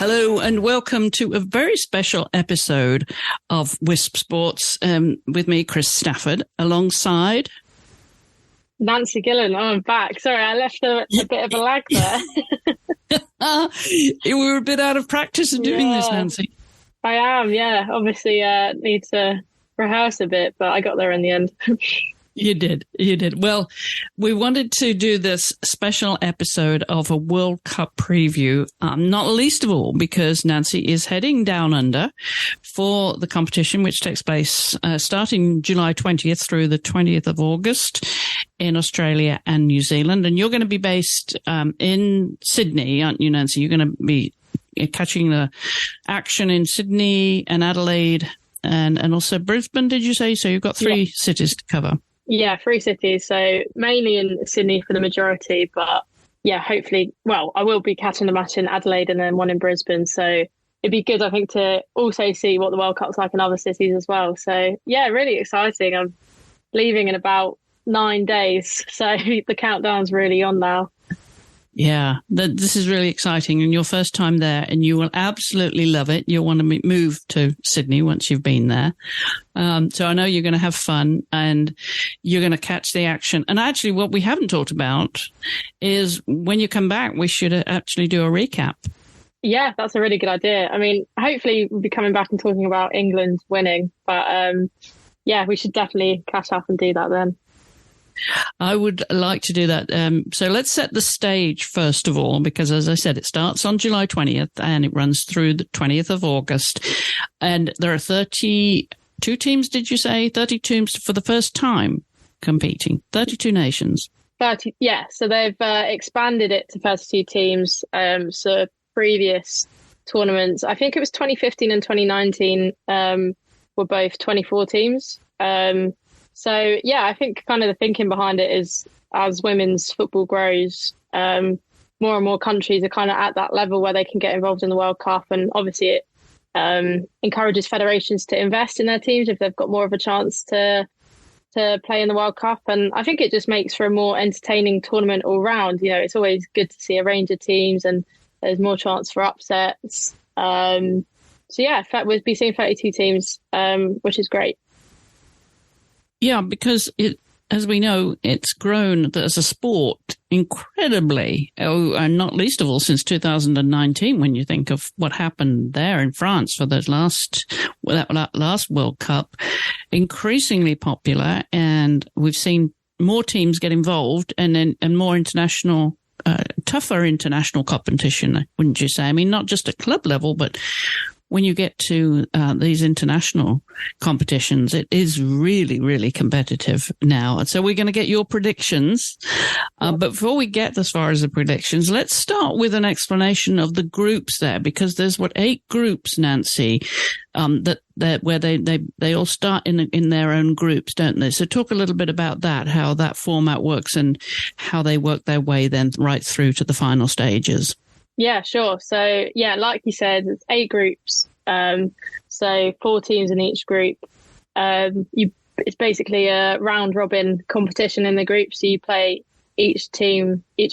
Hello and welcome to a very special episode of WiSP Sports with me, Chris Stafford, alongside Nancy Gillen. Oh, I'm back. Sorry, I left a bit of a lag there. We were a bit out of practice in doing this, Nancy. I am, yeah. Obviously, need to rehearse a bit, but I got there in the end. You did. Well, we wanted to do this special episode of a World Cup preview, not least of all because Nancy is heading down under for the competition, which takes place starting July 20th through the 20th of August in Australia and New Zealand. And you're going to be based in Sydney, aren't you, Nancy? You're going to be catching the action in Sydney and Adelaide and also Brisbane, did you say? So you've got three cities to cover. Yeah, 3 cities. So mainly in Sydney for the majority, but yeah, hopefully, well, I will be catching a match in Adelaide and then one in Brisbane. So it'd be good, I think, to also see what the World Cup's like in other cities as well. So yeah, really exciting. I'm leaving in about 9 days. So the countdown's really on now. Yeah, this is really exciting and your first time there and you will absolutely love it. You'll want to move to Sydney once you've been there. So I know you're going to have fun and you're going to catch the action. And actually what we haven't talked about is when you come back, we should actually do a recap. Yeah, that's a really good idea. I mean, hopefully we'll be coming back and talking about England winning. But yeah, we should definitely catch up and do that then. I would like to do that. So let's set the stage first of all, because as I said, it starts on July 20th and it runs through the 20th of August. And there are 32 teams, did you say? 30 teams for the first time competing, 32 nations. 30, yeah, so they've expanded it to 32 teams. So previous tournaments, I think it was 2015 and 2019 were both 24 teams. So, yeah, I think kind of the thinking behind it is as women's football grows, more and more countries are kind of at that level where they can get involved in the World Cup. And obviously it encourages federations to invest in their teams if they've got more of a chance to play in the World Cup. And I think it just makes for a more entertaining tournament all round. You know, it's always good to see a range of teams and there's more chance for upsets. So, yeah, we'll be seeing 32 teams, which is great. Yeah, because as we know, it's grown as a sport incredibly, and not least of all since 2019, when you think of what happened there in France for that last World Cup, increasingly popular. And we've seen more teams get involved and more international, tougher international competition, wouldn't you say? I mean, not just at club level, but when you get to these international competitions, it is really, really competitive now. And so we're going to get your predictions. But before we get as far as the predictions, let's start with an explanation of the groups there, because there's 8 groups, Nancy, where they all start in their own groups, don't they? So talk a little bit about that, how that format works and how they work their way then right through to the final stages. Yeah, sure. So, yeah, like you said, it's 8 groups. So 4 teams in each group. It's basically a round robin competition in the group. So you play each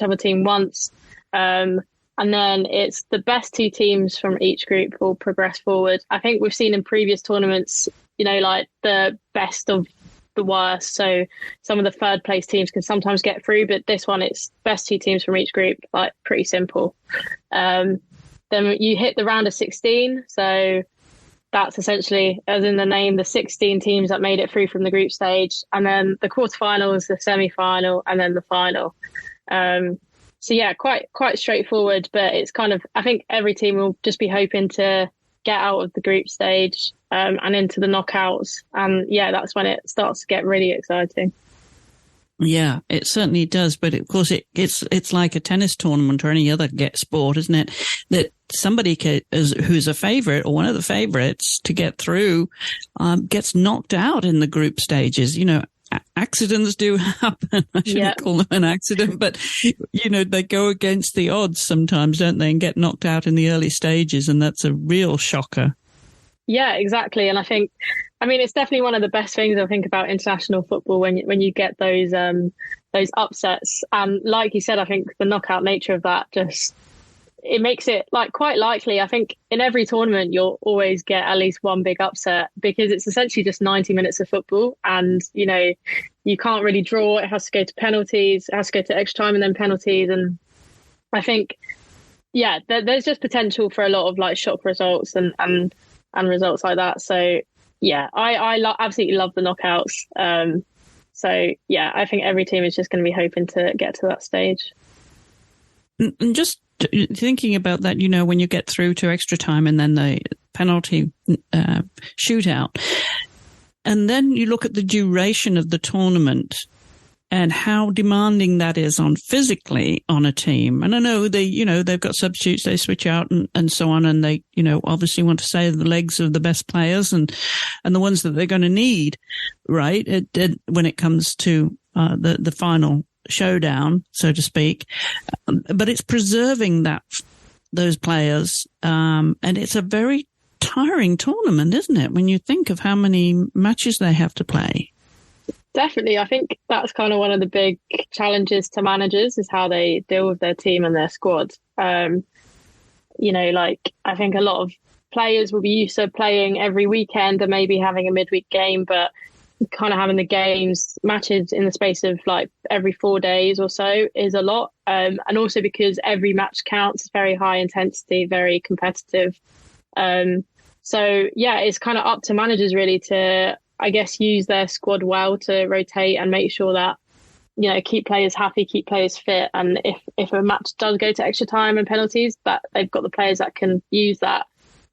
other team once. And then it's the best 2 teams from each group will progress forward. I think we've seen in previous tournaments, you know, like the best of the worst. So some of the third place teams can sometimes get through, but this one, it's best 2 teams from each group, like pretty simple. Then you hit the round of 16. So that's essentially, as in the name, the 16 teams that made it through from the group stage. And then the quarterfinals, the semi-final, and then the final. So yeah, quite straightforward, but it's kind of, I think every team will just be hoping to get out of the group stage and into the knockouts. And yeah, that's when it starts to get really exciting. Yeah, it certainly does. But of course, it's like a tennis tournament or any other sport, isn't it? That somebody who's a favorite or one of the favorites to get through gets knocked out in the group stages. You know, accidents do happen. I shouldn't call them an accident, but you know, they go against the odds sometimes, don't they, and get knocked out in the early stages, and that's a real shocker. Yeah, exactly. And I think, I mean, it's definitely one of the best things I think about international football when you get those upsets. And like you said, I think the knockout nature of that just it makes it like quite likely. I think in every tournament you'll always get at least one big upset because it's essentially just 90 minutes of football, and you can't really draw. It has to go to penalties, it has to go to extra time and then penalties. And I think there's just potential for a lot of like shock results and results like that. So I absolutely love the knockouts. So I think every team is just going to be hoping to get to that stage. And just thinking about that, when you get through to extra time and then the penalty shootout, and then you look at the duration of the tournament and how demanding that is physically on a team. And I know they've got substitutes, they switch out and so on. And they, obviously want to save the legs of the best players and the ones that they're going to need, right? When it comes to the final showdown, so to speak. But it's preserving those players. And it's a very tiring tournament, isn't it? When you think of how many matches they have to play. Definitely. I think that's kind of one of the big challenges to managers is how they deal with their team and their squad. I think a lot of players will be used to playing every weekend and maybe having a midweek game, but kind of having the matches in the space of like every 4 days or so is a lot. And also because every match counts, it's very high intensity, very competitive. It's kind of up to managers really to, I guess, use their squad well to rotate and make sure that, keep players happy, keep players fit. And if a match does go to extra time and penalties, that they've got the players that can use that.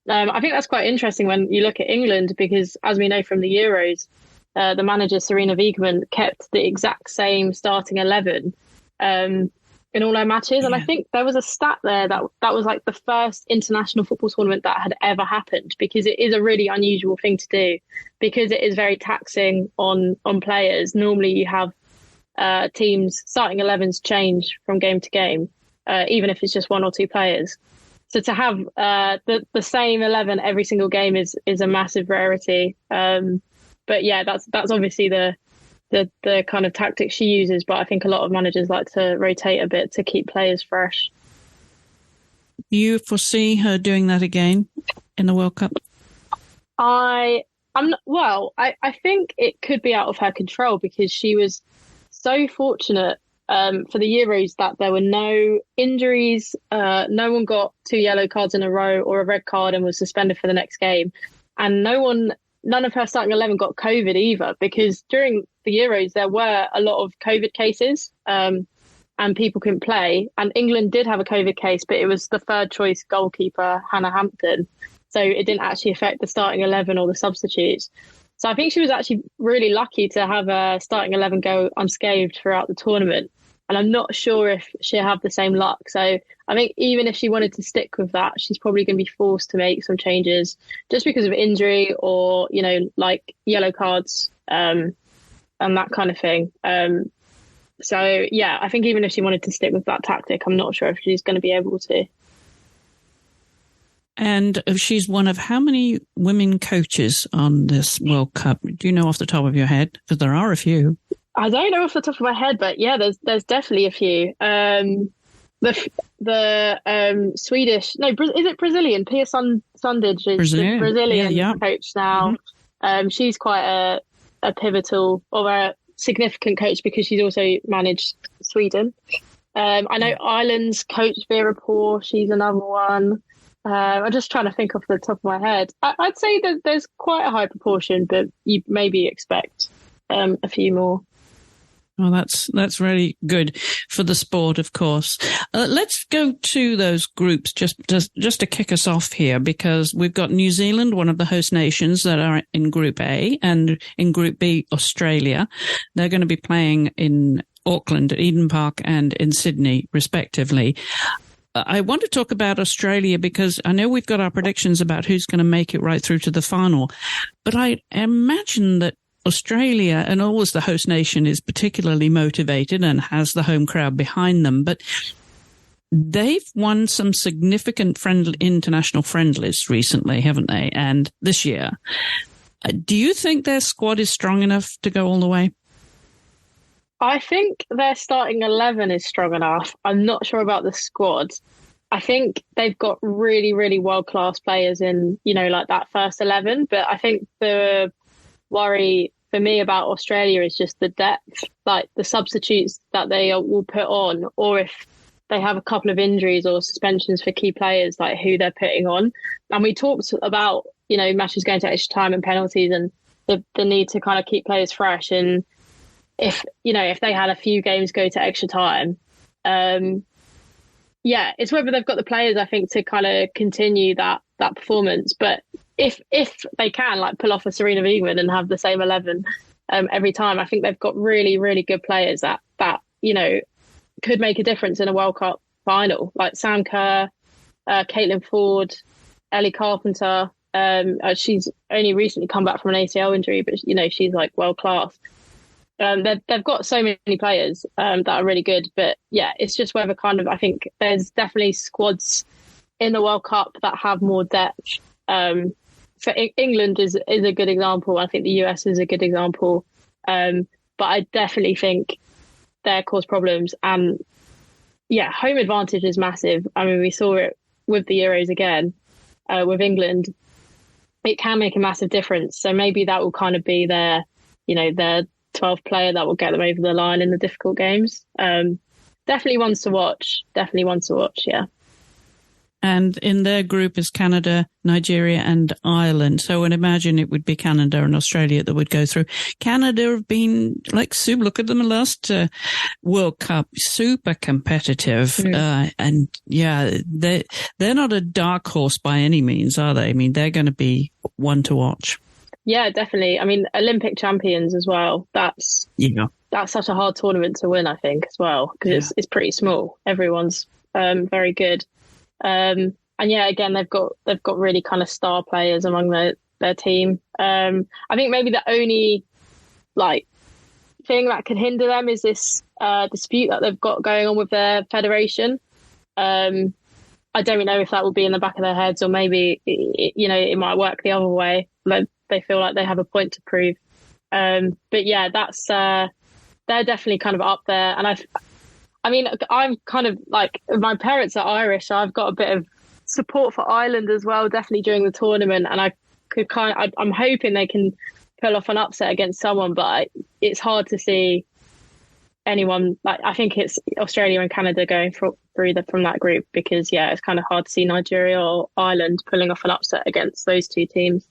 I think that's quite interesting when you look at England, because as we know from the Euros, the manager, Sarina Wiegman, kept the exact same starting 11 in all our matches. Yeah. And I think there was a stat there that was like the first international football tournament that had ever happened, because it is a really unusual thing to do, because it is very taxing on players. Normally you have teams starting 11s change from game to game, even if it's just one or two players. So to have the same 11 every single game is a massive rarity. But that's obviously the kind of tactic she uses. But I think a lot of managers like to rotate a bit to keep players fresh. Do you foresee her doing that again in the World Cup? I think it could be out of her control, because she was so fortunate for the Euros that there were no injuries. No one got 2 yellow cards in a row or a red card and was suspended for the next game. And none of her starting 11 got COVID either, because during the Euros, there were a lot of COVID cases and people couldn't play. And England did have a COVID case, but it was the third choice goalkeeper, Hannah Hampton. So it didn't actually affect the starting 11 or the substitutes. So I think she was actually really lucky to have a starting 11 go unscathed throughout the tournament. And I'm not sure if she'll have the same luck. So I think even if she wanted to stick with that, she's probably going to be forced to make some changes just because of injury or, like yellow cards and that kind of thing. I think even if she wanted to stick with that tactic, I'm not sure if she's going to be able to. And she's one of how many women coaches on this World Cup? Do you know off the top of your head? Because there are a few. I don't know off the top of my head, but there's definitely a few. The Swedish, is it Brazilian? Pia Sundhage is the Brazilian coach now. Mm-hmm. She's quite a pivotal or a significant coach because she's also managed Sweden. I know Ireland's coach Vera Poor, she's another one. I'm just trying to think off the top of my head. I'd say that there's quite a high proportion, but you maybe expect a few more. Well, that's really good for the sport, of course. Let's go to those groups just to kick us off here, because we've got New Zealand, one of the host nations, that are in Group A, and in Group B, Australia. They're going to be playing in Auckland, Eden Park, and in Sydney, respectively. I want to talk about Australia because I know we've got our predictions about who's going to make it right through to the final, but I imagine that Australia, and always the host nation, is particularly motivated and has the home crowd behind them. But they've won some significant international friendlies recently, haven't they? And this year. Do you think their squad is strong enough to go all the way? I think their starting 11 is strong enough. I'm not sure about the squad. I think they've got really, really world-class players in, like that first 11. But I think the worry for me about Australia is just the depth, like the substitutes that they will put on, or if they have a couple of injuries or suspensions for key players, like who they're putting on. And we talked about, matches going to extra time and penalties and the need to kind of keep players fresh. And if they had a few games go to extra time, it's whether they've got the players, I think, to kind of continue that performance. But if they can, like, pull off a Sarina Wiegman and have the same 11 every time, I think they've got really, really good players that could make a difference in a World Cup final, like Sam Kerr, Caitlin Ford, Ellie Carpenter. She's only recently come back from an ACL injury, but she's like world class. They've got so many players that are really good, but it's just whether I think there's definitely squads in the World Cup that have more depth. For England is a good example. I think the US is a good example, but I definitely think they cause problems. And home advantage is massive. I mean, we saw it with the Euros again with England. It can make a massive difference. So maybe that will kind of be their 12th player that will get them over the line in the difficult games. Definitely ones to watch. Yeah. And in their group is Canada, Nigeria, and Ireland. So I would imagine it would be Canada and Australia that would go through. Canada have been look at them last World Cup, super competitive. And they're not a dark horse by any means, are they? I mean, they're going to be one to watch. Yeah, definitely. I mean, Olympic champions as well. That's such a hard tournament to win, I think, as well, because it's pretty small. Everyone's very good. And again, they've got really kind of star players among their team. I think maybe the only thing that could hinder them is this dispute that they've got going on with their federation. I don't know if that will be in the back of their heads, or maybe it might work the other way. They feel like they have a point to prove. But that's they're definitely kind of up there. And I mean, I'm kind of my parents are Irish, so I've got a bit of support for Ireland as well, definitely during the tournament. And I'm hoping they can pull off an upset against someone, but it's hard to see anyone. I think it's Australia and Canada going through from that group, because it's kind of hard to see Nigeria or Ireland pulling off an upset against those two teams.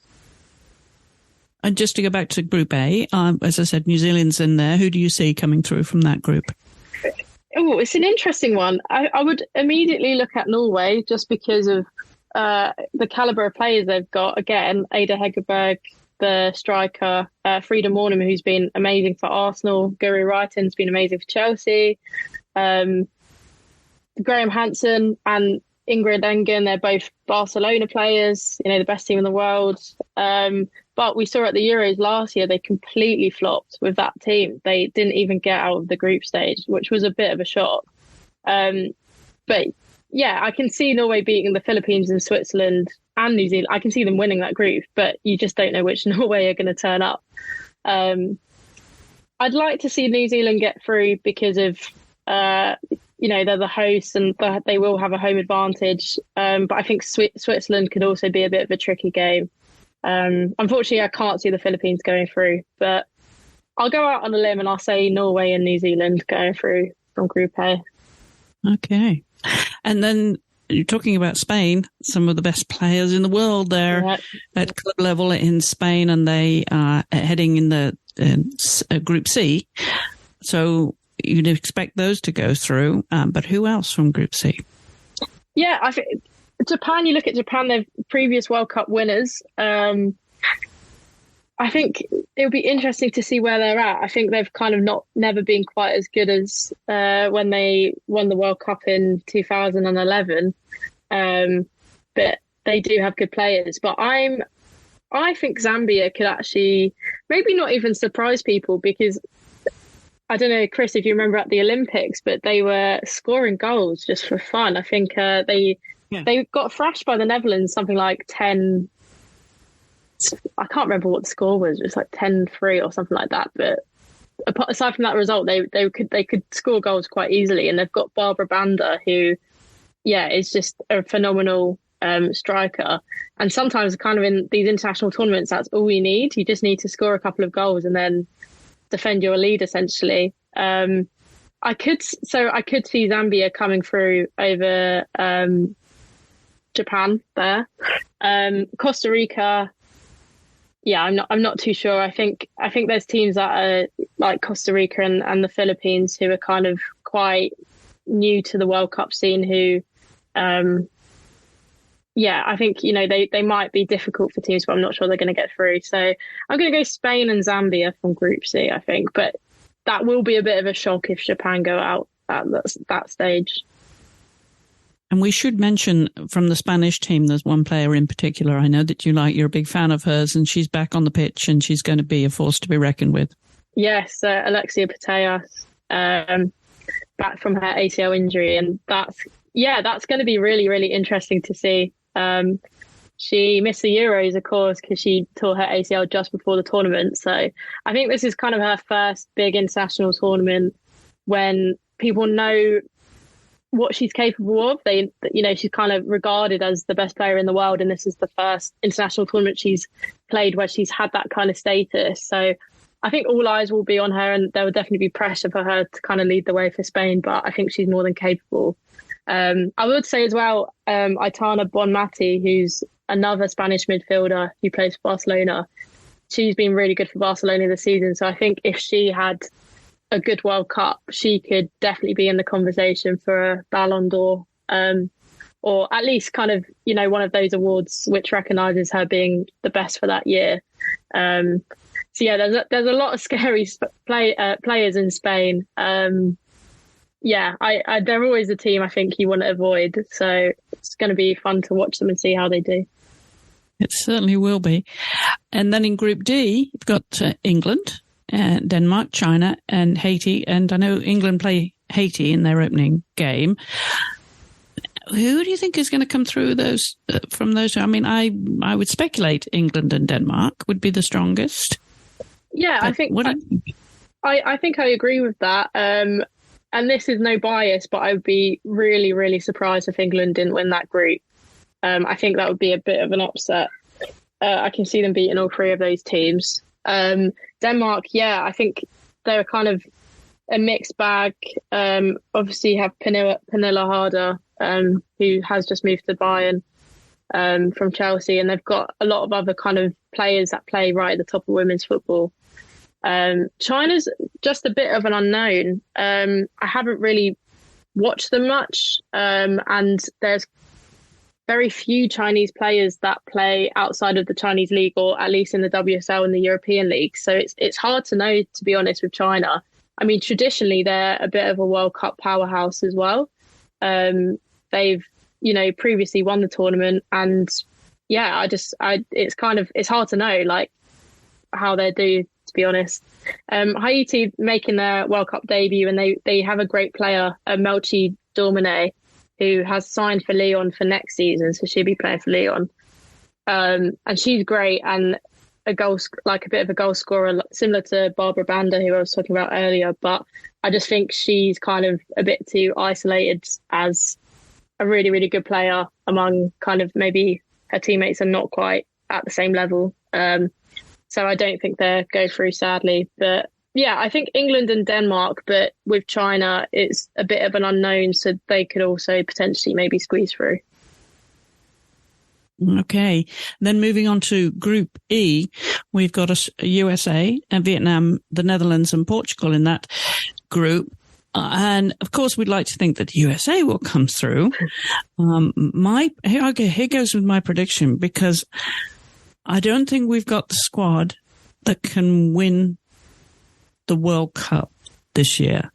And just to go back to Group A, as I said, New Zealand's in there. Who do you see coming through from that group? Oh, it's an interesting one. I would immediately look at Norway just because of the calibre of players they've got. Again, Ada Hegerberg, the striker, Frida Mornham, who's been amazing for Arsenal, Guri Reiten's been amazing for Chelsea, Graham Hansen and Ingrid Engen, they're both Barcelona players, the best team in the world. But we saw at the Euros last year, they completely flopped with that team. They didn't even get out of the group stage, which was a bit of a shock. But I can see Norway beating the Philippines and Switzerland and New Zealand. I can see them winning that group, but you just don't know which Norway are going to turn up. I'd like to see New Zealand get through because of, they're the hosts and they will have a home advantage. But I think Switzerland could also be a bit of a tricky game. Unfortunately, I can't see the Philippines going through, but I'll go out on a limb and I'll say Norway and New Zealand going through from Group A. Okay. And then you're talking about Spain, some of the best players in the world there at club level in Spain, and they are heading in the Group C. So you'd expect those to go through. But who else from Group C? Yeah, I think Japan, you look at Japan, they're previous World Cup winners. I think it'll be interesting to see where they're at. I think they've kind of never been quite as good as when they won the World Cup in 2011. But they do have good players. But I think Zambia could actually maybe not even surprise people, because I don't know, Chris, if you remember at the Olympics, but they were scoring goals just for fun. I think they got thrashed by the Netherlands, something like 10. I can't remember what the score was. It was like 10-3 or something like that. But aside from that result, they could score goals quite easily. And they've got Barbara Banda, who is just a phenomenal striker. And sometimes kind of in these international tournaments, that's all you need. You just need to score a couple of goals and then defend your lead, essentially. I could see Zambia coming through over Japan there. Costa Rica, I'm not too sure. I think there's teams that are like Costa Rica and the Philippines who are kind of quite new to the World Cup scene who I think, they might be difficult for teams, but I'm not sure they're going to get through. So I'm going to go Spain and Zambia from Group C, I think. But that will be a bit of a shock if Japan go out at that stage. And we should mention from the Spanish team, there's one player in particular I know that you're a big fan of hers, and she's back on the pitch and she's going to be a force to be reckoned with. Yes, Alexia Putellas, back from her ACL injury. And that's going to be really, really interesting to see. She missed the Euros, of course, because she tore her ACL just before the tournament. So I think this is kind of her first big international tournament when people know what she's capable of. She's kind of regarded as the best player in the world, and this is the first international tournament she's played where she's had that kind of status. So I think all eyes will be on her, and there will definitely be pressure for her to kind of lead the way for Spain, but I think she's more than capable. I would say as well, Aitana Bonmati, who's another Spanish midfielder who plays for Barcelona. She's been really good for Barcelona this season. So I think if she had a good World Cup, she could definitely be in the conversation for a Ballon d'Or, or at least kind of, one of those awards which recognises her being the best for that year. There's a lot of scary players in Spain. They're always a team I think you want to avoid. So it's going to be fun to watch them and see how they do. It certainly will be. And then in Group D, you've got England, Denmark, China, and Haiti. And I know England play Haiti in their opening game. Who do you think is going to come through those from those two? I mean, I would speculate England and Denmark would be the strongest. Yeah, I think I think I agree with that. And this is no bias, but I would be really, really surprised if England didn't win that group. I think that would be a bit of an upset. I can see them beating all three of those teams. Denmark, I think they're kind of a mixed bag. Obviously, you have Pernille Harder, who has just moved to Bayern from Chelsea, and they've got a lot of other kind of players that play right at the top of women's football. China's just a bit of an unknown. I haven't really watched them much, and there's very few Chinese players that play outside of the Chinese league, or at least in the WSL and the European League. So it's hard to know, to be honest, with China. I mean, traditionally, they're a bit of a World Cup powerhouse as well. They've, previously won the tournament, and it's hard to know, like, how they do, to be honest. Haiti making their World Cup debut, and they have a great player, Melchi Dormane, who has signed for Lyon for next season, so she'll be playing for Lyon. And she's great, and a bit of a goal scorer, similar to Barbara Banda, who I was talking about earlier. But I just think she's kind of a bit too isolated as a really, really good player among kind of maybe her teammates are not quite at the same level. So I don't think they'll go through, sadly. But yeah, I think England and Denmark, but with China, it's a bit of an unknown. So they could also potentially maybe squeeze through. Okay. Then moving on to Group E, we've got a USA and Vietnam, the Netherlands and Portugal in that group. And of course, we'd like to think that USA will come through. Here goes with my prediction, because I don't think we've got the squad that can win the World Cup this year.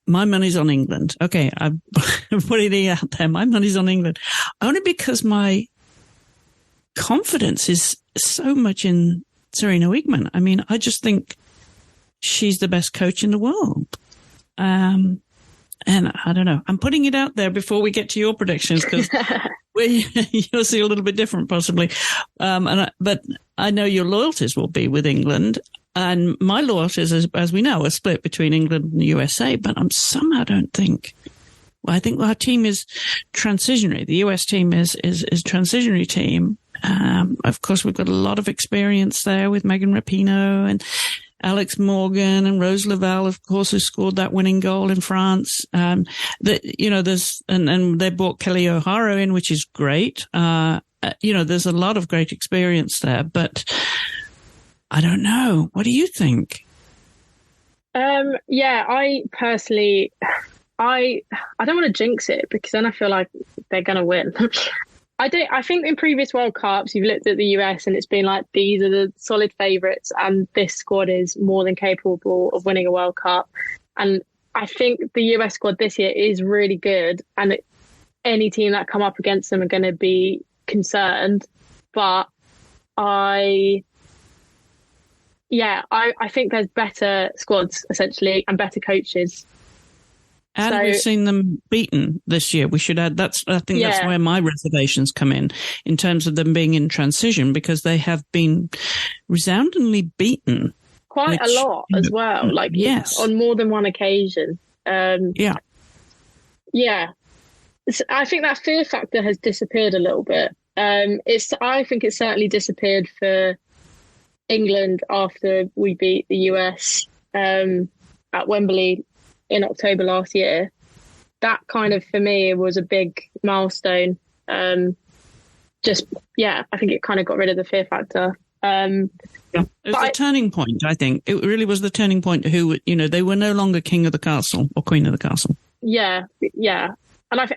My money's on England. Okay, I'm putting it out there. My money's on England. Only because my confidence is so much in Sarina Wiegman. I mean, I just think she's the best coach in the world. And I don't know. I'm putting it out there before we get to your predictions, because you'll see a little bit different possibly. But I know your loyalties will be with England. And my loyalties, as we know, are split between England and the USA. But I somehow don't think Well, I think our team is transitionary. The US team is transitionary team. Of course, we've got a lot of experience there with Megan Rapinoe and Alex Morgan and Rose Lavelle, of course, who scored that winning goal in France. There's, and they brought Kelly O'Hara in, which is great. There's a lot of great experience there, but I don't know. What do you think? I personally, I don't want to jinx it because then I feel like they're going to win. I think in previous World Cups, you've looked at the US and it's been like, these are the solid favourites and this squad is more than capable of winning a World Cup. And I think the US squad this year is really good, and any team that come up against them are going to be concerned. But I think there's better squads, essentially, and better coaches. And we've seen them beaten this year. We should add that's where my reservations come in terms of them being in transition, because they have been resoundingly beaten. Quite a lot as well. Yes. On more than one occasion. Yeah. I think that fear factor has disappeared a little bit. I think it's certainly disappeared for England after we beat the US at Wembley in October last year. That kind of, for me, was a big milestone. I think it kind of got rid of the fear factor. It was the turning point, I think. It really was the turning point. They were no longer king of the castle or queen of the castle. Yeah. And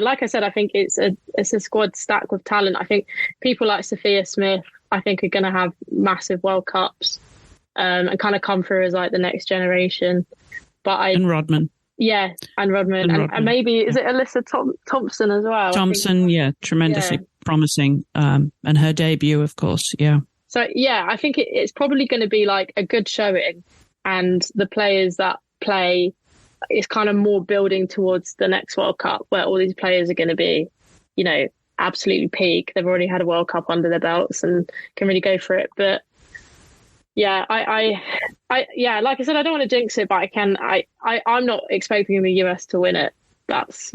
like I said, I think it's a squad stacked with talent. I think people like Sophia Smith, I think, are going to have massive World Cups and kind of come through as like the next generation. And Rodman. Yeah, and Rodman. And maybe, is it Alyssa Thompson as well? Thompson, tremendously promising. And her debut, of course, yeah. So, I think it's probably going to be like a good showing, and the players that play is kind of more building towards the next World Cup, where all these players are going to be, absolutely peak. They've already had a World Cup under their belts and can really go for it. But yeah, like I said, I don't want to jinx it, but I'm not expecting the US to win it. That's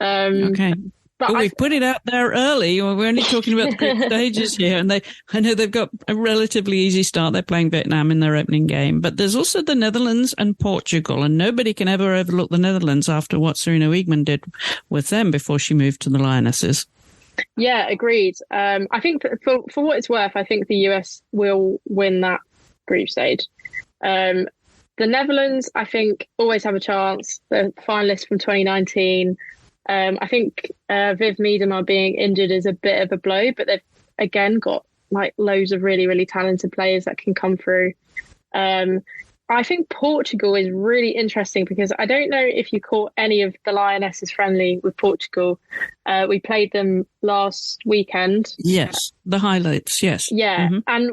okay. But we've put it out there early. We're only talking about the group stages here, and I know they've got a relatively easy start. They're playing Vietnam in their opening game, but there's also the Netherlands and Portugal, and nobody can ever overlook the Netherlands after what Sarina Wiegman did with them before she moved to the Lionesses. Yeah, agreed. I think for what it's worth, I think the US will win that group stage. The Netherlands, I think, always have a chance. The finalists from 2019. I think Viv Miedema being injured is a bit of a blow, but they've again got like loads of really, really talented players that can come through. I think Portugal is really interesting because I don't know if you caught any of the Lionesses friendly with Portugal. We played them last weekend. Yes, the highlights, yes. Yeah, and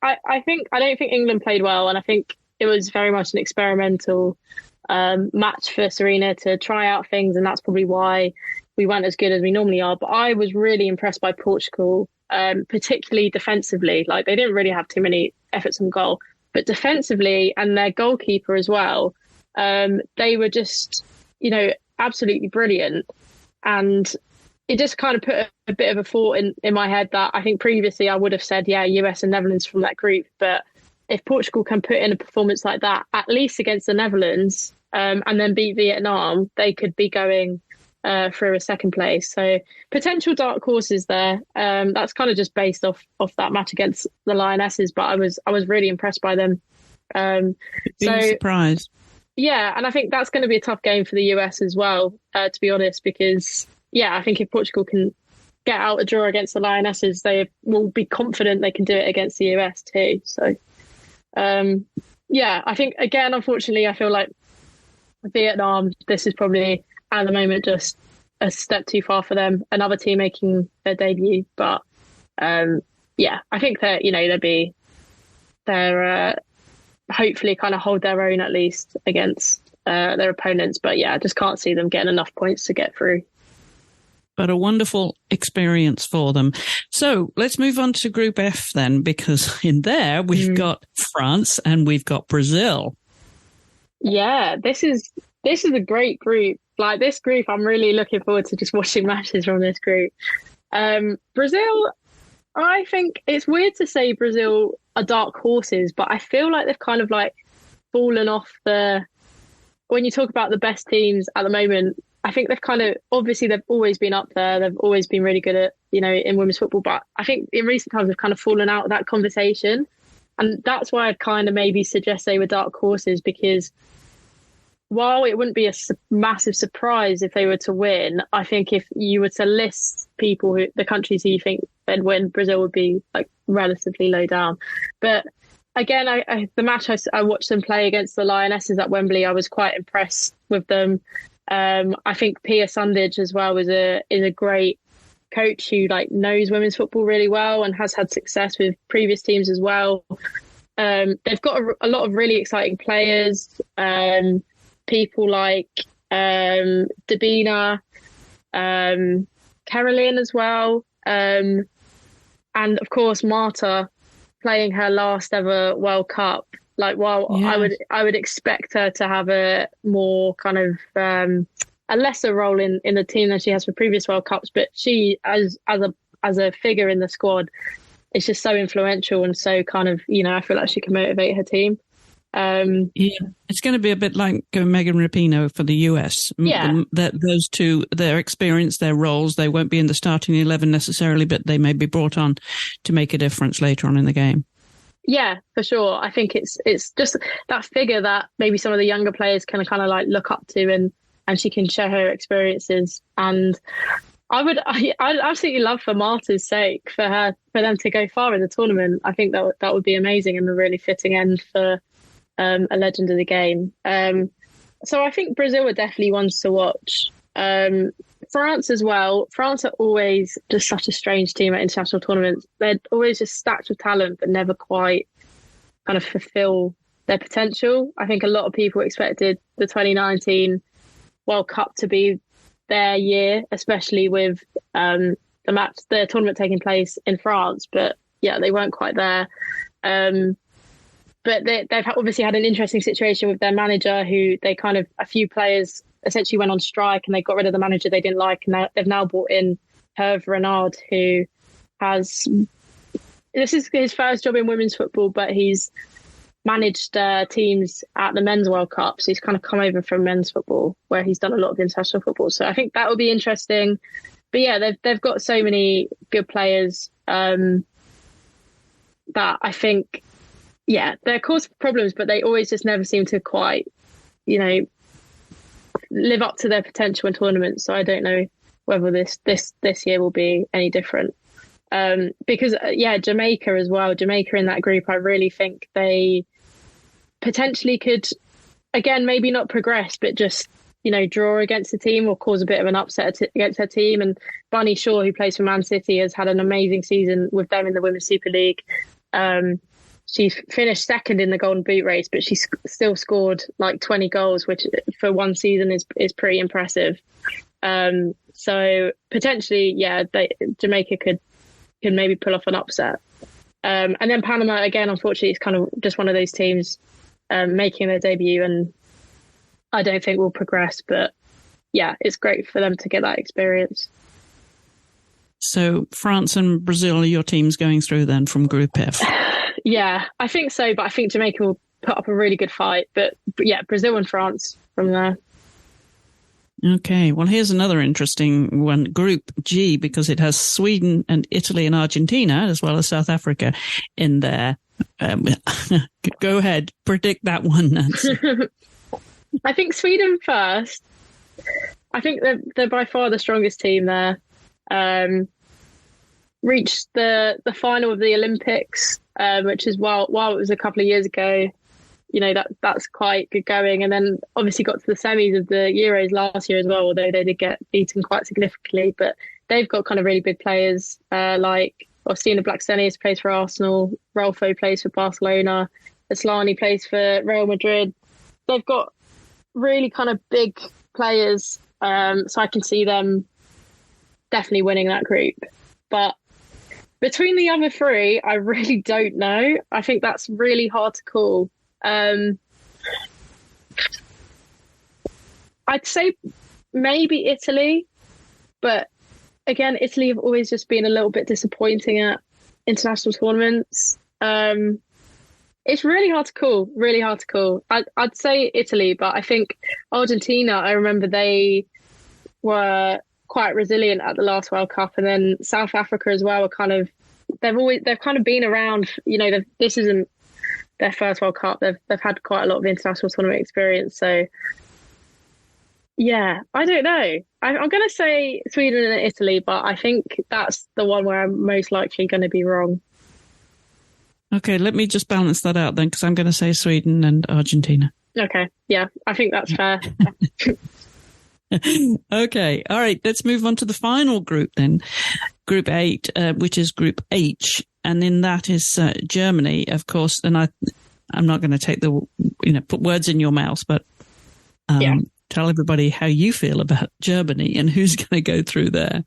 I don't think England played well, and I think it was very much an experimental match for Sarina to try out things, and that's probably why we weren't as good as we normally are. But I was really impressed by Portugal, particularly defensively. Like, they didn't really have too many efforts on goal, but defensively, and their goalkeeper as well, they were just, absolutely brilliant. And it just kind of put a bit of a thought in my head that I think previously I would have said, US and Netherlands from that group. But if Portugal can put in a performance like that, at least against the Netherlands, and then beat Vietnam, they could be going through a second place. So potential dark horses there. That's kind of just based off that match against the Lionesses, but I was really impressed by them. Surprised. Yeah, and I think that's going to be a tough game for the US as well, to be honest, because I think if Portugal can get out a draw against the Lionesses, they will be confident they can do it against the US too. So I think, again, unfortunately, I feel like Vietnam, this is probably at the moment just a step too far for them. Another team making their debut, but I think that they're hopefully kind of hold their own at least against their opponents. But I just can't see them getting enough points to get through. But a wonderful experience for them. So let's move on to Group F then, because in there we've got France and we've got Brazil. Yeah, this is a great group. Like this group, I'm really looking forward to just watching matches from this group. Brazil, I think it's weird to say Brazil are dark horses, but I feel like they've kind of like fallen off when you talk about the best teams at the moment, I think they've kind of, obviously they've always been up there. They've always been really good at, in women's football. But I think in recent times they've kind of fallen out of that conversation. And that's why I'd kind of maybe suggest they were dark horses, because while it wouldn't be a massive surprise if they were to win, I think if you were to list the countries who you think they'd win, Brazil would be like relatively low down. But again, the match I watched them play against the Lionesses at Wembley, I was quite impressed with them. I think Pia Sundhage as well is a great coach who like knows women's football really well and has had success with previous teams as well. They've got a lot of really exciting players, people like Dabina, Caroline as well, and of course Marta playing her last ever World Cup. Like, while yes. I would expect her to have a more kind of a lesser role in the team than she has for previous World Cups, but she as a figure in the squad is just so influential and so kind of, I feel like she can motivate her team. It's going to be a bit like Megan Rapinoe for the US. Yeah, those two, their experience, their roles, they won't be in the starting 11 necessarily, but they may be brought on to make a difference later on in the game. Yeah, for sure. I think it's just that figure that maybe some of the younger players can kind of like look up to, and she can share her experiences. And I'd absolutely love, for Marta's sake, for them to go far in the tournament. I think that would be amazing and a really fitting end for a legend of the game. So I think Brazil are definitely ones to watch. France as well. France are always just such a strange team at international tournaments. They're always just stacked with talent, but never quite kind of fulfill their potential. I think a lot of people expected the 2019 World Cup to be their year, especially with the tournament taking place in France. But yeah, they weren't quite there. But they've obviously had an interesting situation with their manager, who a few players essentially went on strike and they got rid of the manager they didn't like. And they've now brought in Hervé Renard, who this is his first job in women's football, but he's managed teams at the Men's World Cup. So he's kind of come over from men's football, where he's done a lot of international football. So I think that will be interesting. But yeah, they've got so many good players that I think, yeah, they're cause problems, but they always just never seem to quite, live up to their potential in tournaments. So I don't know whether this year will be any different. Because Jamaica as well. Jamaica in that group, I really think they potentially could, again, maybe not progress, but just draw against the team or cause a bit of an upset against her team. And Bunny Shaw, who plays for Man City, has had an amazing season with them in the Women's Super League. She's finished second in the Golden Boot race, but she's still scored like 20 goals, which for one season is pretty impressive. So potentially, Jamaica could maybe pull off an upset. And then Panama, again, unfortunately, is kind of just one of those teams making their debut, and I don't think will progress. But yeah, it's great for them to get that experience. So France and Brazil are your teams going through then from Group F? Yeah, I think so. But I think Jamaica will put up a really good fight. But yeah, Brazil and France from there. Okay, well, here's another interesting one, Group G, because it has Sweden and Italy and Argentina, as well as South Africa in there. Go ahead, predict that one, Nancy. I think Sweden first. I think they're by far the strongest team there. Reached the final of the Olympics, which is while it was a couple of years ago. That's quite good going, and then obviously got to the semis of the Euros last year as well, although they did get beaten quite significantly. But they've got kind of really big players like Ostina Blackstenius plays for Arsenal, Rolfo plays for Barcelona, Aslani plays for Real Madrid. They've got really kind of big players, so I can see them definitely winning that group. But between the other three, I really don't know. I think that's really hard to call. I'd say maybe Italy, but again, Italy have always just been a little bit disappointing at international tournaments. It's really hard to call, really hard to call. I'd say Italy, but I think Argentina, I remember they were quite resilient at the last World Cup, and then South Africa as well they've kind of been around, this isn't their first World Cup. They've had quite a lot of international tournament experience. So yeah, I don't know. I'm going to say Sweden and Italy, but I think that's the one where I'm most likely going to be wrong. Okay, let me just balance that out then, because I'm going to say Sweden and Argentina. Okay, yeah, I think that's fair. Okay, all right, let's move on to the final group then. Group 8, which is Group H, and in that is Germany, of course, and I'm not going to take put words in your mouth, but tell everybody how you feel about Germany and who's going to go through there.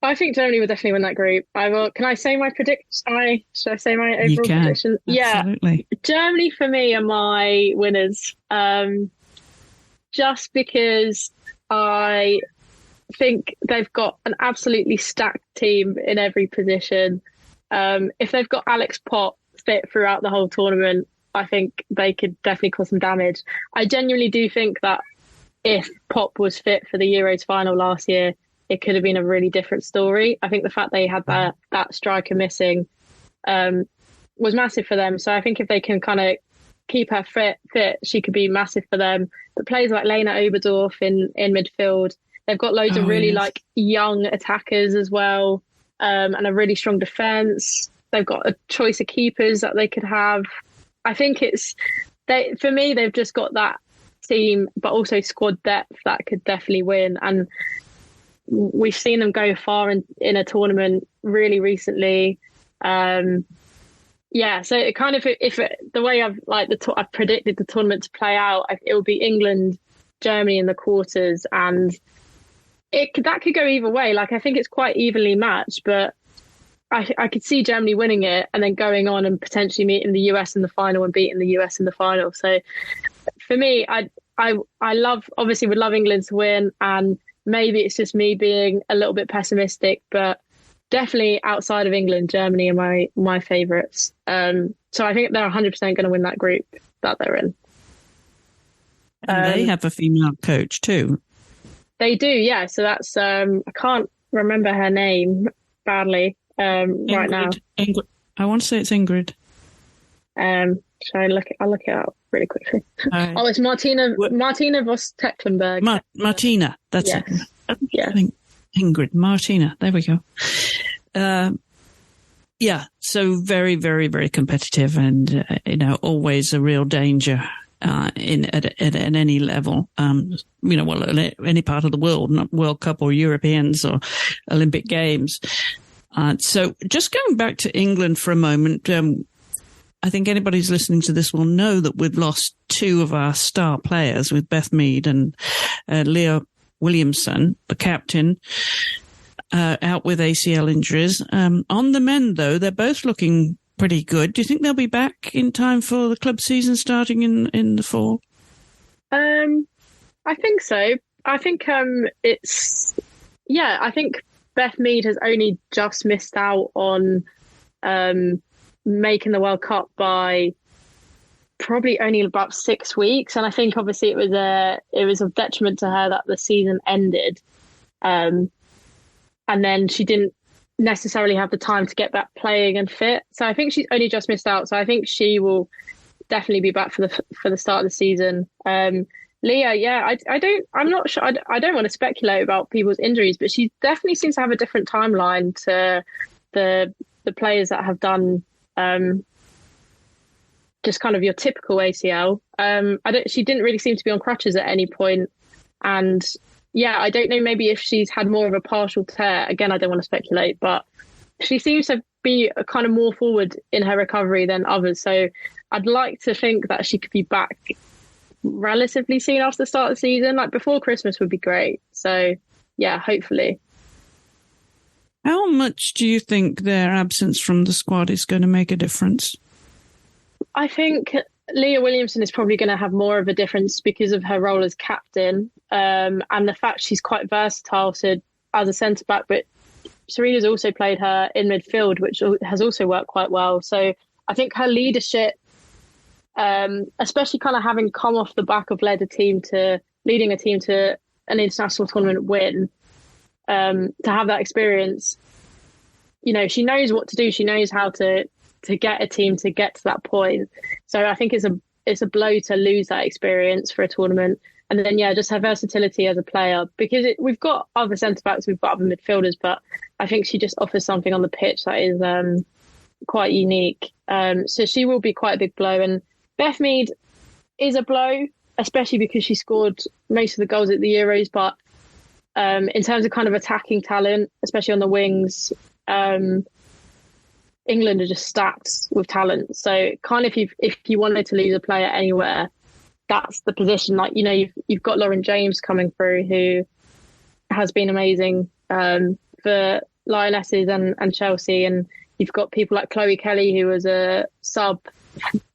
I think Germany will definitely win that group. I will. Can I say my prediction? Should I say my overall prediction? Absolutely. Yeah, Germany for me are my winners. Just because I think they've got an absolutely stacked team in every position. If they've got Alex Pott fit throughout the whole tournament, I think they could definitely cause some damage. I genuinely do think that if Pop was fit for the Euros final last year, it could have been a really different story. I think the fact they had that striker missing was massive for them. So I think if they can kind of keep her fit, she could be massive for them. But players like Lena Oberdorf in midfield, they've got loads of really young attackers as well, and a really strong defence. They've got a choice of keepers that they could have. I think for me, they've just got that team, but also squad depth that could definitely win. And we've seen them go far in a tournament really recently. So it kind of, the way I've predicted the tournament to play out, it will be England, Germany in the quarters, and that could go either way. I think it's quite evenly matched, but I could see Germany winning it and then going on and potentially meeting the US in the final and beating the US in the final. So for me, I would love England to win, and maybe it's just me being a little bit pessimistic, but definitely outside of England, Germany are my favourites. So I think they're 100% going to win that group that they're in. And they have a female coach too. They do, yeah. So that's I can't remember her name badly right now. Ingrid. I want to say it's Ingrid. I'll look it up really quickly. Right. It's Martina Voss-Tecklenburg. Martina, that's yes. it. Yeah. I think Ingrid, Martina. There we go. So very, very, very competitive, and always a real danger at any level. Any part of the world, not World Cup or Europeans or Olympic Games. So just going back to England for a moment. I think anybody who's listening to this will know that we've lost two of our star players with Beth Mead and Leah Williamson, the captain, out with ACL injuries. On the men, though, they're both looking pretty good. Do you think they'll be back in time for the club season starting in the fall? I think so. I think I think Beth Mead has only just missed out on making the World Cup by probably only about 6 weeks, and I think obviously it was of detriment to her that the season ended, and then she didn't necessarily have the time to get back playing and fit. So I think she's only just missed out. So I think she will definitely be back for the start of the season. Leah, I'm not sure. I don't want to speculate about people's injuries, but she definitely seems to have a different timeline to the players that have done just kind of your typical ACL. She didn't really seem to be on crutches at any point, and I don't know, maybe if she's had more of a partial tear. Again, I don't want to speculate, but she seems to be kind of more forward in her recovery than others. So I'd like to think that she could be back relatively soon after the start of the season, like before Christmas would be great. So hopefully. How much do you think their absence from the squad is going to make a difference? I think Leah Williamson is probably going to have more of a difference because of her role as captain, and the fact she's quite versatile as a centre back. But Sarina's also played her in midfield, which has also worked quite well. So I think her leadership, especially kind of having come off the back of leading a team to an international tournament win, to have that experience, she knows what to do. She knows how to get a team to get to that point. So I think it's a blow to lose that experience for a tournament. And then, just her versatility as a player, because we've got other centre-backs, we've got other midfielders, but I think she just offers something on the pitch that is quite unique. So she will be quite a big blow. And Beth Mead is a blow, especially because she scored most of the goals at the Euros. But in terms of kind of attacking talent, especially on the wings, England are just stacked with talent. So kind of if you wanted to lose a player anywhere, that's the position. Like, you've got Lauren James coming through, who has been amazing for Lionesses and Chelsea. And you've got people like Chloe Kelly, who was a sub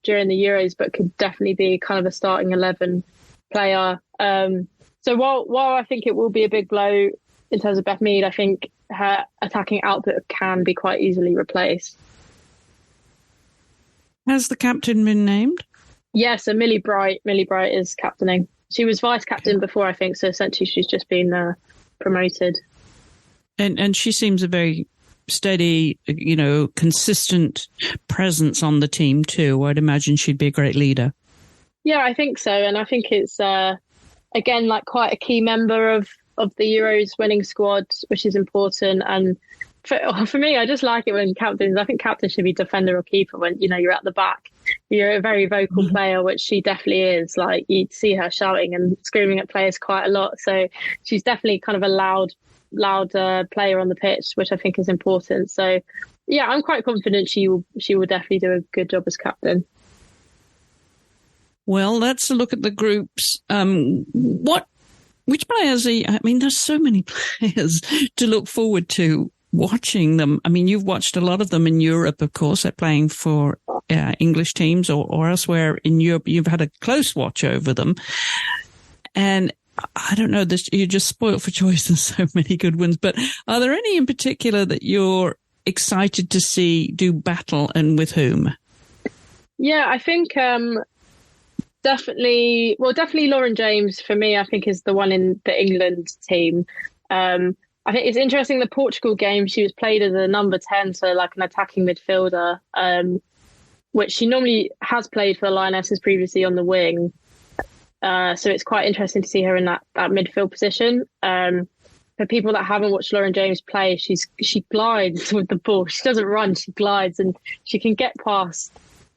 during the Euros, but could definitely be kind of a starting 11 player. So while I think it will be a big blow in terms of Beth Mead, I think her attacking output can be quite easily replaced. Has the captain been named? Yeah, so Millie Bright is captaining. She was vice captain before, I think, so essentially she's just been promoted. And she seems a very steady, consistent presence on the team too. I'd imagine she'd be a great leader. Yeah, I think so. And I think it's, again, like quite a key member of the Euros winning squad, which is important. And for me, I just like it when I think captain should be defender or keeper when, you're at the back. You're a very vocal player, which she definitely is. Like, you'd see her shouting and screaming at players quite a lot. So she's definitely kind of a loud player on the pitch, which I think is important. So yeah, I'm quite confident she will definitely do a good job as captain. Well, let's look at the groups. Which players there's so many players to look forward to watching them. I mean, you've watched a lot of them in Europe, of course. They're playing for English teams or elsewhere in Europe. You've had a close watch over them. And I don't know, you're just spoiled for choice. There's so many good ones. But are there any in particular that you're excited to see do battle, and with whom? Yeah, I think definitely Lauren James for me, I think, is the one in the England team. I think it's interesting, the Portugal game, she was played as a number 10, so like an attacking midfielder, which she normally has played for the Lionesses previously on the wing. So it's quite interesting to see her in that midfield position. For people that haven't watched Lauren James play, she glides with the ball. She doesn't run, she glides, and she can get past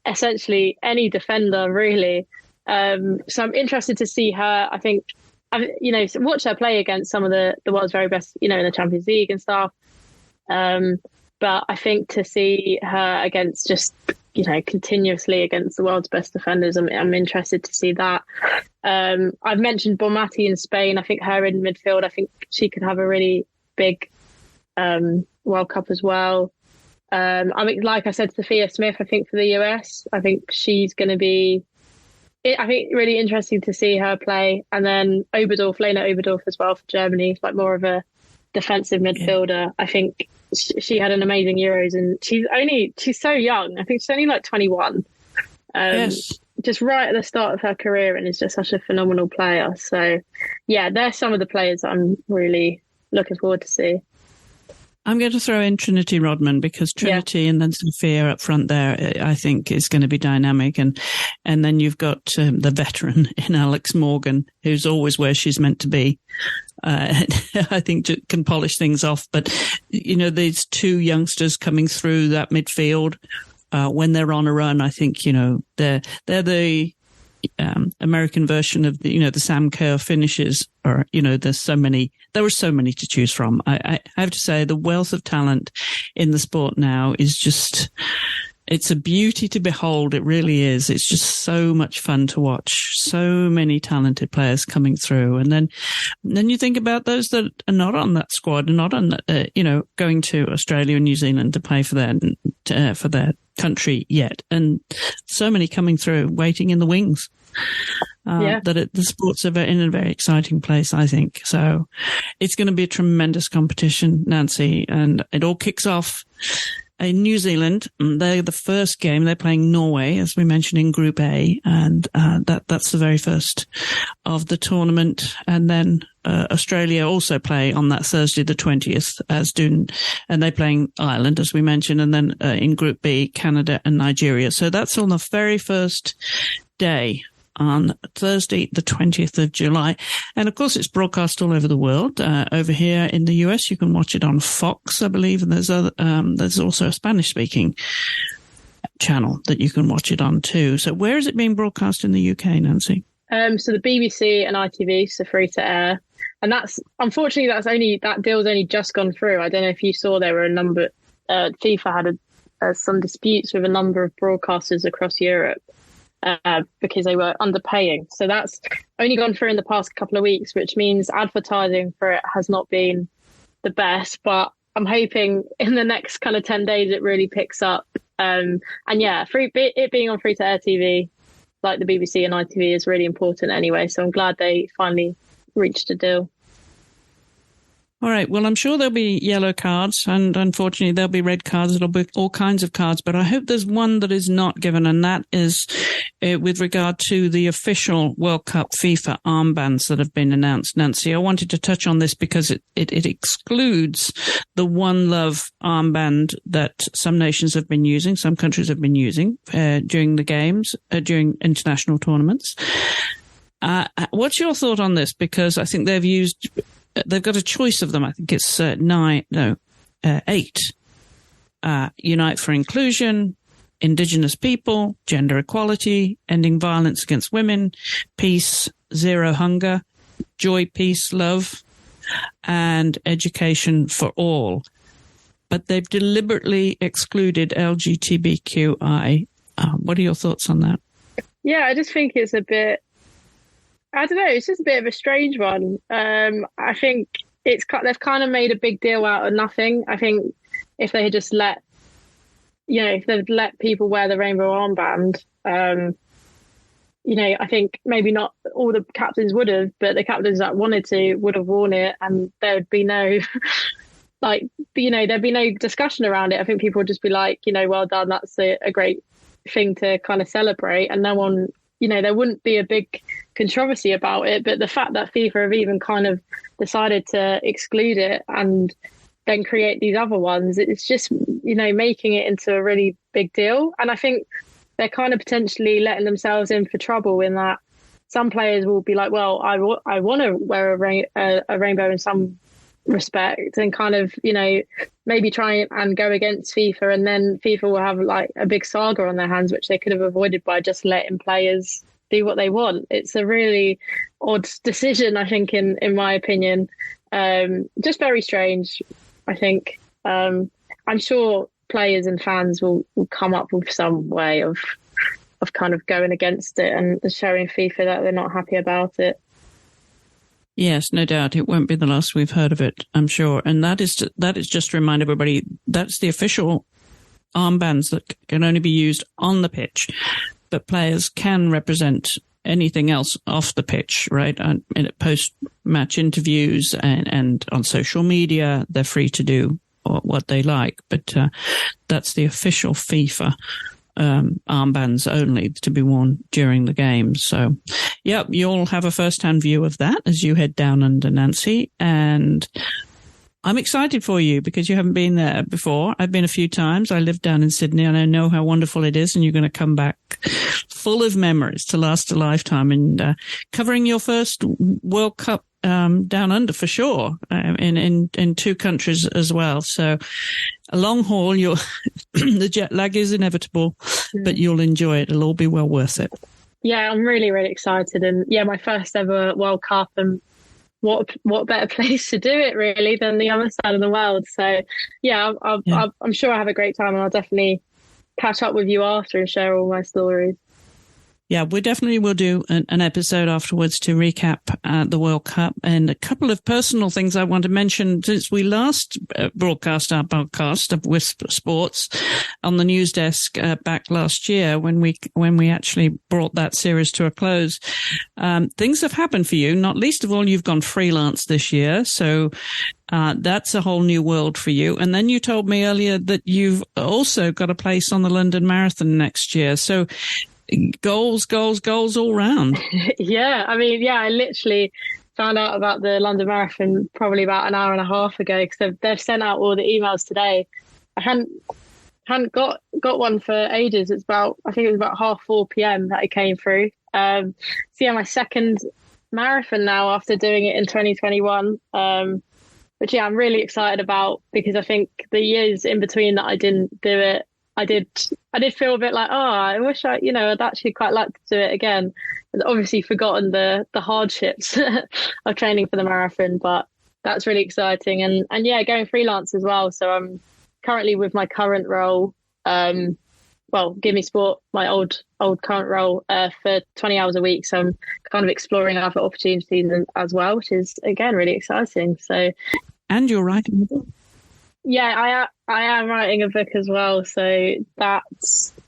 essentially any defender, really. So I'm interested to see her. I think, watch her play against some of the world's very best, in the Champions League and stuff. But I think to see her against just, continuously against the world's best defenders, I'm interested to see that. I've mentioned Bonmati in Spain. I think her in midfield, I think she could have a really big World Cup as well. I mean, like I said, Sophia Smith, I think for the US, I think she's going to be, I think, really interesting to see her play. And then Lena Oberdorf as well for Germany, like more of a defensive midfielder. Yeah. I think she had an amazing Euros, and she's so young. I think she's only like 21. Yes. Just right at the start of her career, and is just such a phenomenal player. So yeah, they're some of the players that I'm really looking forward to see. I'm going to throw in Trinity Rodman, because Trinity and then Sophia up front there, I think, is going to be dynamic. And then you've got the veteran in Alex Morgan, who's always where she's meant to be. I think can polish things off. But, these two youngsters coming through that midfield, when they're on a run, I think, they're the American version of the Sam Kerr finishes, or there were so many to choose from. I have to say, the wealth of talent in the sport now is just, it's a beauty to behold. It really is. It's just so much fun to watch. So many talented players coming through, and then you think about those that are not on that squad and not on going to Australia and New Zealand to play for their country yet, and so many coming through, waiting in the wings. The sports are in a very exciting place, I think. So it's going to be a tremendous competition, Nancy, and it all kicks off in New Zealand. They're the first game. They're playing Norway, as we mentioned, in Group A, and that's the very first of the tournament. And then Australia also play on that Thursday, the 20th, and they're playing Ireland, as we mentioned, and then in Group B, Canada and Nigeria. So that's on the very first day, on Thursday, the 20th of July. And of course, it's broadcast all over the world. Over here in the US, you can watch it on Fox, I believe. And there's also a Spanish speaking channel that you can watch it on too. So where is it being broadcast in the UK, Nancy? So the BBC and ITV, so free to air. And unfortunately, that deal's only just gone through. I don't know if you saw there were a number, FIFA had some disputes with a number of broadcasters across Europe. Because they were underpaying. So that's only gone through in the past couple of weeks, which means advertising for it has not been the best. But I'm hoping in the next kind of 10 days it really picks up. And yeah, it being on free-to-air TV, like the BBC and ITV, is really important anyway. So I'm glad they finally reached a deal. All right. Well, I'm sure there'll be yellow cards, and unfortunately there'll be red cards. There'll be all kinds of cards, but I hope there's one that is not given, and that is with regard to the official World Cup FIFA armbands that have been announced. Nancy, I wanted to touch on this because it excludes the One Love armband that some nations have been using, some countries have been using during the games, during international tournaments. What's your thought on this? Because I think they've got a choice of them. I think it's 8. Unite for Inclusion, Indigenous People, Gender Equality, Ending Violence Against Women, Peace, Zero Hunger, Joy, Peace, Love, and Education for All. But they've deliberately excluded LGBTQI. What are your thoughts on that? Yeah, I just think it's a bit, I don't know, it's just a bit of a strange one. I think they've kind of made a big deal out of nothing. I think if they had just let people wear the rainbow armband, I think maybe not all the captains would have, but the captains that wanted to would have worn it, and there would be no, there'd be no discussion around it. I think people would just be like, well done, that's a great thing to kind of celebrate, and no one, there wouldn't be a big controversy about it. But the fact that FIFA have even kind of decided to exclude it and then create these other ones, it's just, making it into a really big deal. And I think they're kind of potentially letting themselves in for trouble in that some players will be like, well, I want to wear a rainbow in some respect, and kind of, maybe try and go against FIFA, and then FIFA will have like a big saga on their hands, which they could have avoided by just letting players do what they want. It's a really odd decision, I think, in my opinion. Just very strange, I think. I'm sure players and fans will come up with some way of kind of going against it and showing FIFA that they're not happy about it. Yes, no doubt. It won't be the last we've heard of it, I'm sure. And that is just to remind everybody, that's the official armbands that can only be used on the pitch, but players can represent anything else off the pitch, right? And post-match interviews and on social media, they're free to do what they like. But that's the official FIFA armbands only to be worn during the games. So, yeah, you'll have a first-hand view of that as you head down under, Nancy. And I'm excited for you because you haven't been there before. I've been a few times. I live down in Sydney and I know how wonderful it is. And you're going to come back full of memories to last a lifetime, and covering your first World Cup down under for sure, in two countries as well. So a long haul. The jet lag is inevitable, but you'll enjoy it. It'll all be well worth it. Yeah, I'm really, really excited. And yeah, my first ever World Cup, and what better place to do it really than the other side of the world. So yeah, I'm sure I have a great time, and I'll definitely catch up with you after and share all my stories. Yeah, we definitely will do an episode afterwards to recap the World Cup. And a couple of personal things I want to mention. Since we last broadcast our podcast of WiSP Sports on the news desk back last year, when we actually brought that series to a close, things have happened for you. Not least of all, you've gone freelance this year. So that's a whole new world for you. And then you told me earlier that you've also got a place on the London Marathon next year. So goals all round. Yeah, I mean, I literally found out about the London Marathon probably about an hour and a half ago, because they've sent out all the emails today. I hadn't got one for ages. I think it was about 4:30 p.m. that it came through. So yeah, my second marathon now after doing it in 2021. Which I'm really excited about, because I think the years in between that I didn't do it, I did feel a bit like, I wish I'd actually quite like to do it again. I'd obviously forgotten the hardships of training for the marathon, but that's really exciting. And yeah, going freelance as well. So I'm currently with my current role, WiSP Sport, my old current role, for 20 hours a week. So I'm kind of exploring other opportunities as well, which is again really exciting. So, and you're writing a book. Yeah, I am writing a book as well. So that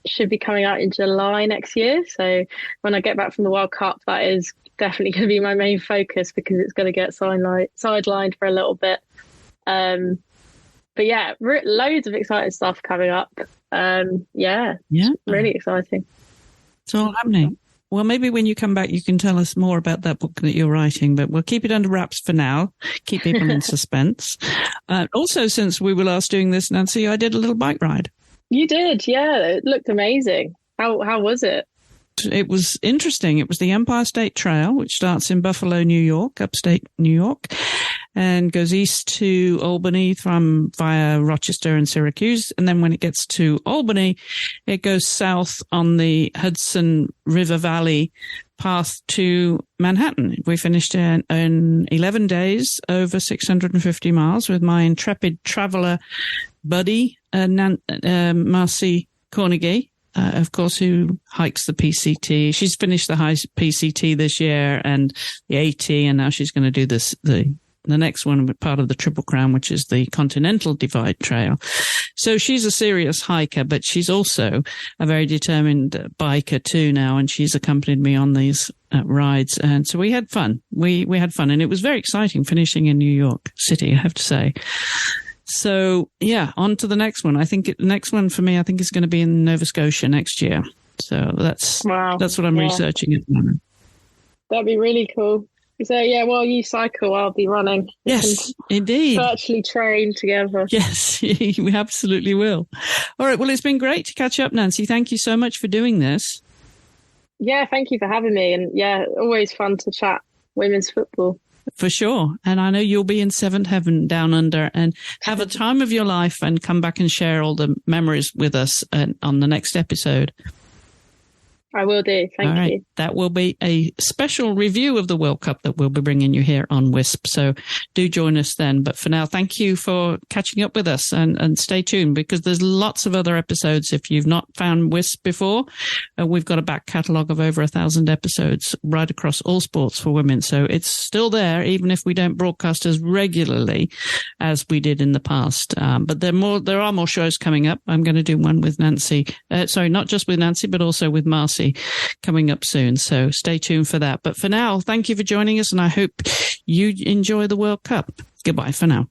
should be coming out in July next year. So when I get back from the World Cup, that is definitely going to be my main focus, because it's going to get sidelined for a little bit. But yeah, loads of exciting stuff coming up. Really exciting. It's all happening. Well, maybe when you come back, you can tell us more about that book that you're writing, but we'll keep it under wraps for now, keep people in suspense. Also, since we were last doing this, Nancy, I did a little bike ride. You did, yeah. It looked amazing. How was it? It was interesting. It was the Empire State Trail, which starts in Buffalo, New York, upstate New York, and goes east to Albany via Rochester and Syracuse. And then when it gets to Albany, it goes south on the Hudson River Valley path to Manhattan. We finished in 11 days, over 650 miles, with my intrepid traveler buddy, Marcy Cornegie. Of course, who hikes the PCT. She's finished the high PCT this year and the AT, and now she's going to do the next one, part of the Triple Crown, which is the Continental Divide Trail. So she's a serious hiker, but she's also a very determined biker too now, and she's accompanied me on these rides. And so we had fun. We had fun, and it was very exciting finishing in New York City, I have to say. So, yeah, on to the next one. I think the next one for me, I think is going to be in Nova Scotia next year. So that's what I'm researching at the moment. That'd be really cool. So, yeah, while you cycle, I'll be running. Yes, indeed. Virtually train together. Yes, we absolutely will. All right, well, it's been great to catch up, Nancy. Thank you so much for doing this. Yeah, thank you for having me. And, yeah, always fun to chat women's football. For sure. And I know you'll be in seventh heaven down under and have a time of your life and come back and share all the memories with us on the next episode. I will do. Thank you. That will be a special review of the World Cup that we'll be bringing you here on WiSP. So do join us then. But for now, thank you for catching up with us and stay tuned, because there's lots of other episodes. If you've not found WiSP before, we've got a back catalogue of over 1,000 episodes right across all sports for women. So it's still there, even if we don't broadcast as regularly as we did in the past. But there are more shows coming up. I'm going to do one with Nancy. Not just with Nancy, but also with Marcy coming up soon. So stay tuned for that. But for now, thank you for joining us, and I hope you enjoy the World Cup. Goodbye for now.